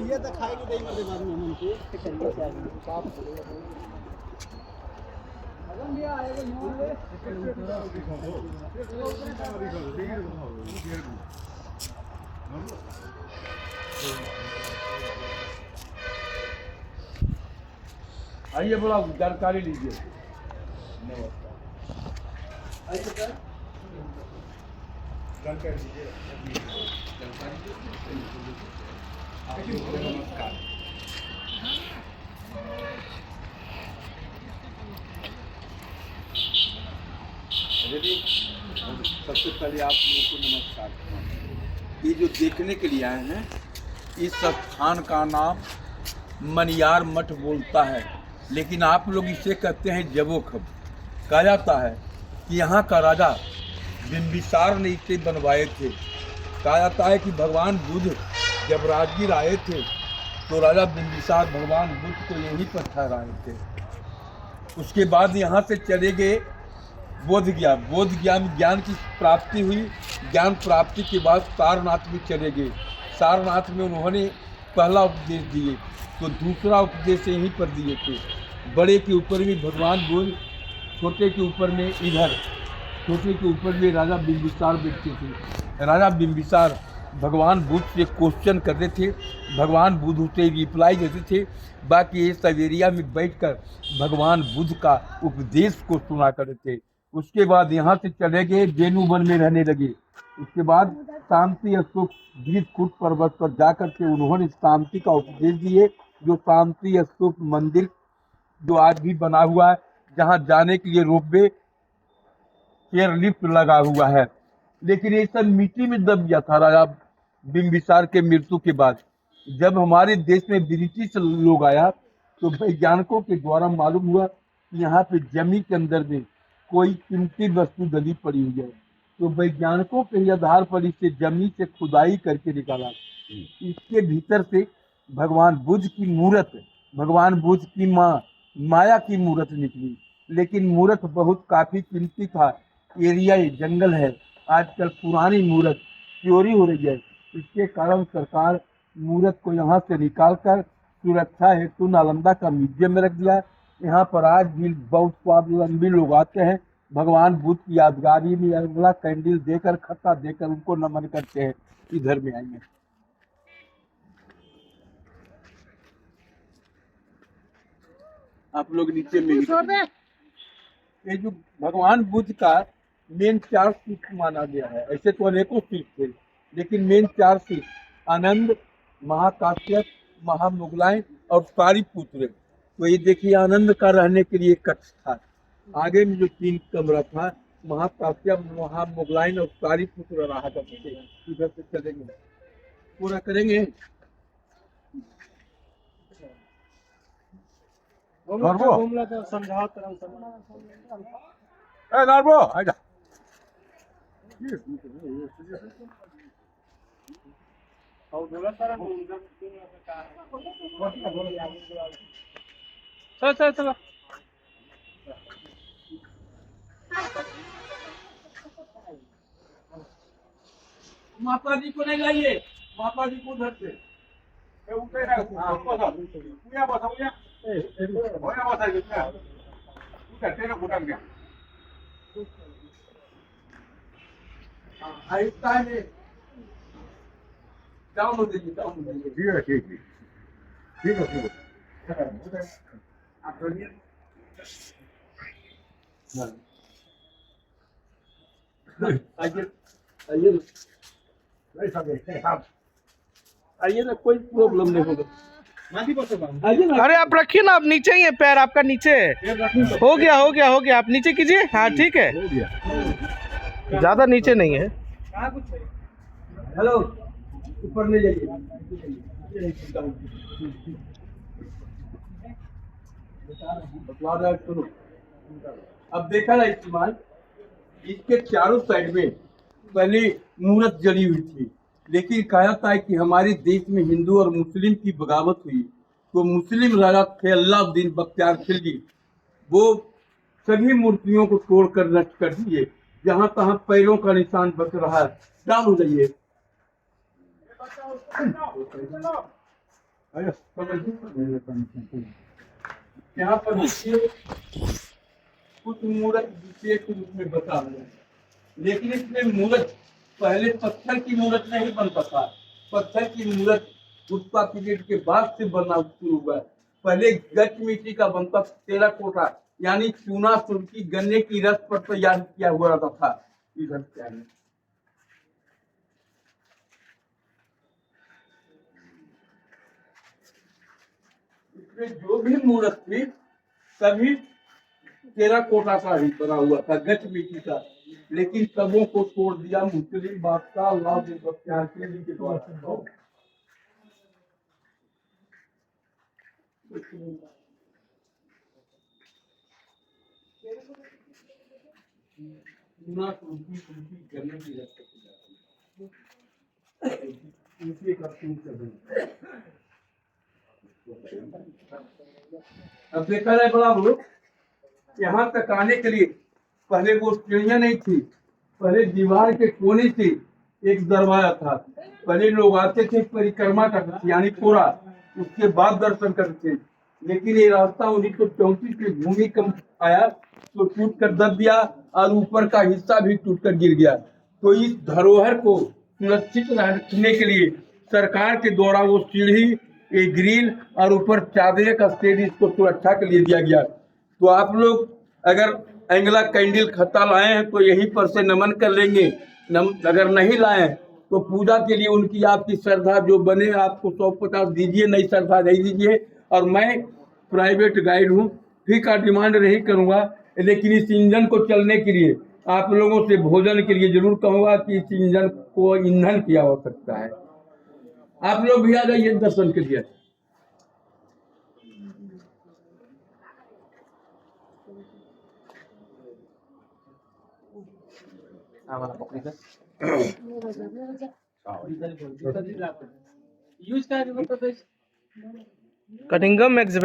ये तो खाएगी नहीं मरते बाद में मन के साफ अगम भी आएगा नो ले आइए बड़ा जानकारी लीजिए। जानकारी लीजिए। नमस्कार। सबसे पहले आप लोगों को नमस्कार। ये जो देखने के लिए आए हैं, इस स्थान का नाम मनियार मठ बोलता है, लेकिन आप लोग इसे कहते हैं जबोखब। कहा जाता है कि यहाँ का राजा बिंबिसार ने इसे बनवाए थे। कहा जाता है कि भगवान बुद्ध जब राजगीर आए थे तो राजा बिंबिसार भगवान बुद्ध को यहीं पर ठहराए थे। उसके बाद यहाँ से चले गए बोधगया। बोधगया में ज्ञान की प्राप्ति हुई। ज्ञान प्राप्ति के बाद सारनाथ में चले गए। सारनाथ में उन्होंने पहला उपदेश दिए तो दूसरा उपदेश यहीं पर दिए थे। बड़े के ऊपर में भगवान बुद्ध, छोटे के ऊपर में इधर, छोटे के ऊपर में राजा बिंबिसार बैठते थे। राजा बिंबिसार भगवान बुद्ध से क्वेश्चन करते थे, भगवान बुद्ध उसे रिप्लाई देते थे। बाकी ये सब एरिया में बैठकर भगवान बुद्ध का उपदेश को सुना करते थे। उसके बाद यहाँ से चले गए, बेनू वन में रहने लगे। उसके बाद शांति स्तूप गीतकुट पर्वत पर जाकर के उन्होंने शांति का उपदेश दिए। जो शांति स्तूप मंदिर जो आज भी बना हुआ है, जहाँ जाने के लिए रोपवे एयर लिफ्ट लगा हुआ है। लेकिन ये सब मिट्टी में दब गया था राजा बिंबिसार के मृत्यु के बाद। जब हमारे देश में ब्रिटिश लोग आया तो वैज्ञानिकों के द्वारा मालूम हुआ कि यहाँ पे जमीन के अंदर में कोई कीमती वस्तु दबी पड़ी हुई है। तो वैज्ञानिकों के आधार पर इसे जमीन से खुदाई करके निकाला। इसके भीतर से भगवान बुद्ध की मूर्त, भगवान बुद्ध की माँ माया की मूर्त निकली। लेकिन मूर्त बहुत काफ़ी कीमती था। एरिया जंगल है, आजकल पुरानी मूर्त चोरी हो रही है। इसके कारण सरकार मूर्त को यहाँ से निकाल कर सुरक्षा हेतु नालंदा का म्यूजियम में रख दिया। यहाँ पर आज भी बहुत स्वावलंबी लोग आते हैं, भगवान बुद्ध की यादगारी में अगला कैंडल देकर, खत्ता देकर उनको नमन करते हैं। इधर में आएंगे, आप लोग नीचे में। ये जो भगवान बुद्ध का मेन 4 सीख माना गया है। ऐसे तो अनेकों सीख थे, लेकिन मेन 4 सीख आनंद, महाकाश्यप, महामुगलायन और सारिपुत्र। तो ये देखिए, आनंद का रहने के लिए कक्ष था। आगे में जो 3 कमरा था, महाकाश्यप, महामुगलायन और सारिपुत्र रहा करते थे। इधर से चलेंगे, पूरा करेंगे। घूमला तो समझाओ तरह ए नारबो आजा। और बोला सारा चलो चलो माता जी को नहीं लाइए, माता जी को उधर से उठे ना। पूरा बसा पूरा होया बसा गया उठे ना बुढ़ा गया। आहिस्ता है, डाउन हो जाइए, डाउन हो जाइए। ठीक है, ठीक है, ठीक है, ठीक है। आप चलिए। आइए आइए, आइए ना, कोई प्रॉब्लम नहीं होगा। अरे आप रखिए ना, आप नीचे ही है, पैर आपका नीचे है। हो गया हो गया हो गया, आप नीचे कीजिए। हाँ ठीक है, ज्यादा नीचे नहीं है। हेलो, ऊपर ले जाइए। बतला रहा है, सुनो। अब देखा ना इस्तेमाल, इसके चारों साइड में पहले मूर्त जली हुई थी, लेकिन कहा था कि हमारे देश में हिंदू और मुस्लिम की बगावत हुई, तो मुस्लिम राजा थे अलाउद्दीन बख्तियार खिलजी, वो सभी मूर्तियों को तोड़कर नष्ट कर दिए। जहां तहां पैरों का निशान बच रहा है। डाउन हो जाइए। यहाँ पर देखिए कुछ मूर्त विशेष रूप में बता रहे हैं, लेकिन इसमें मूर्त पहले पत्थर की मूर्त नहीं बनता था। पत्थर की मूर्त गुप्ता पीरियड के बाद से बनना शुरू हुआ है। पहले गच मिट्टी का बनता, टेराकोटा यानी चूना सुर्खी गन्ने की रस पर तैयार किया हुआ रहता था। इधर क्या है, इसमें जो भी मूर्त थी सभी टेराकोटा का ही बना हुआ था, गच मिट्टी का, लेकिन सबों को तोड़ दिया मुस्लिम बादशाह अलाउद्दीन बख्तियार खिलजी के द्वारा। चूना सुर्खी गन्ने की रस पर तैयार की जाती है। अब देखा जाए बड़ा लोग, यहाँ तक आने के लिए पहले वो सीढ़ियां नहीं थी, पहले दीवार के कोने से एक दरवाजा था। पहले लोग आते थे परिक्रमा करते थे यानी पूरा, उसके बाद दर्शन करते थे। लेकिन ये रास्ता 1934 में भूमिकंप आया तो टूट कर दब गया और ऊपर का हिस्सा भी टूटकर गिर गया। तो इस धरोहर को सुरक्षित रखने के लिए सरकार के द्वारा वो सीढ़ी, एक ग्रिल और ऊपर चादरे का शेड इसको सुरक्षा के लिए दिया गया। तो आप लोग अगर एंगला कैंडल खत्ता लाए हैं तो यहीं पर से नमन कर लेंगे। अगर नहीं लाए तो पूजा के लिए उनकी आपकी श्रद्धा जो बने आपको 150 दीजिए, नहीं श्रद्धा नहीं दीजिए। और मैं प्राइवेट गाइड हूँ, फी का डिमांड नहीं करूँगा, लेकिन इस इंजन को चलने के लिए आप लोगों से भोजन के लिए जरूर कहूँगा कि इस इंजन को ईंधन की आवश्यकता है। आप लोग भी आ जाइए दर्शन के लिए। यूज काय करतो कटिंगम एग्जिबिट